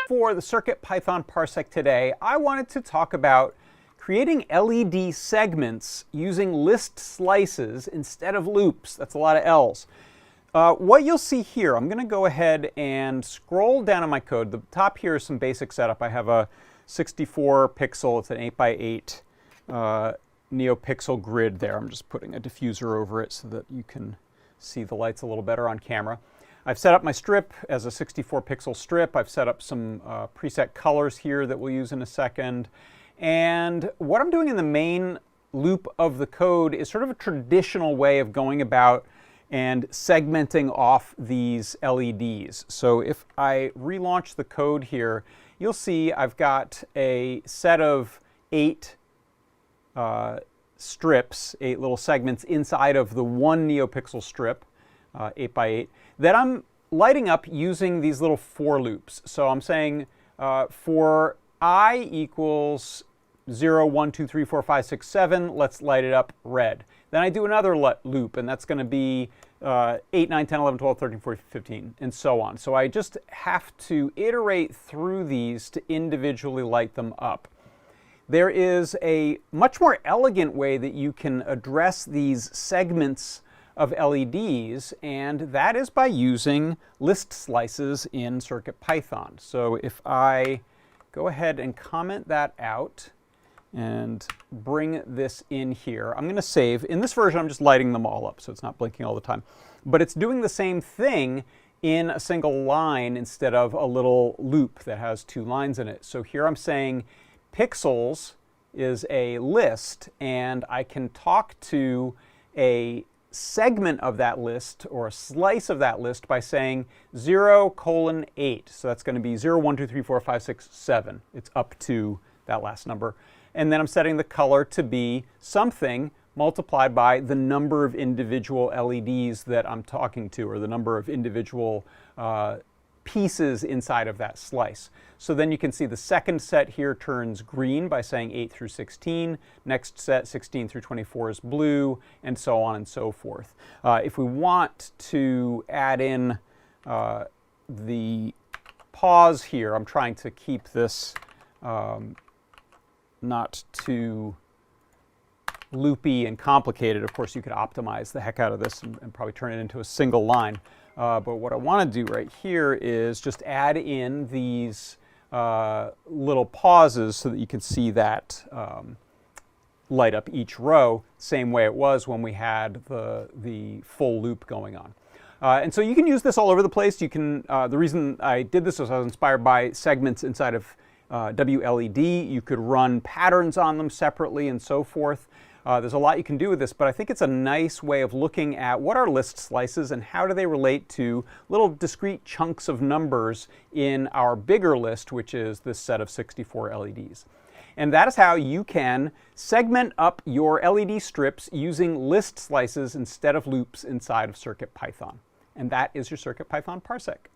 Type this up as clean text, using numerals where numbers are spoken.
For the CircuitPython Parsec today, I wanted to talk about creating LED segments using list slices instead of loops. That's a lot of L's. What you'll see here, I'm going to go ahead and scroll down in my code. The top here is some basic setup. I have a 64 pixel, it's an 8x8 NeoPixel grid there. I'm just putting a diffuser over it so that you can see the lights a little better on camera. I've set up my strip as a 64 pixel strip. I've set up some preset colors here that we'll use in a second. And what I'm doing in the main loop of the code is sort of a traditional way of going about and segmenting off these LEDs. So if I relaunch the code here, you'll see I've got a set of 8 strips, 8 little segments inside of the one NeoPixel strip, 8x8, that I'm lighting up using these little for loops. So I'm saying for I equals 0, 1, 2, 3, 4, 5, 6, 7, let's light it up red. Then I do another loop, and that's going to be 8, 9, 10, 11, 12, 13, 14, 15, and so on. So I just have to iterate through these to individually light them up. There is a much more elegant way that you can address these segments of LEDs, and that is by using list slices in CircuitPython. So if I go ahead and comment that out and bring this in here, I'm going to save. In this version, I'm just lighting them all up, so it's not blinking all the time. But it's doing the same thing in a single line instead of a little loop that has 2 lines in it. So here I'm saying pixels is a list, and I can talk to a segment of that list or a slice of that list by saying 0:8. So that's going to be 0, 1, 2, 3, 4, 5, 6, 7. It's up to that last number. And then I'm setting the color to be something multiplied by the number of individual LEDs that I'm talking to, or the number of individual pieces inside of that slice. So then you can see the second set here turns green by saying 8 through 16. Next set, 16 through 24, is blue, and so on and so forth. If we want to add in the pause here, I'm trying to keep this not too loopy and complicated. Of course, you could optimize the heck out of this and probably turn it into a single line. But what I want to do right here is just add in these little pauses so that you can see that light up each row, same way it was when we had the full loop going on. And so you can use this all over the place. You can. The reason I did this was I was inspired by segments inside of WLED. You could run patterns on them separately and so forth. There's a lot you can do with this, but I think it's a nice way of looking at what are list slices and how do they relate to little discrete chunks of numbers in our bigger list, which is this set of 64 LEDs. And that is how you can segment up your LED strips using list slices instead of loops inside of CircuitPython. And that is your CircuitPython Parsec.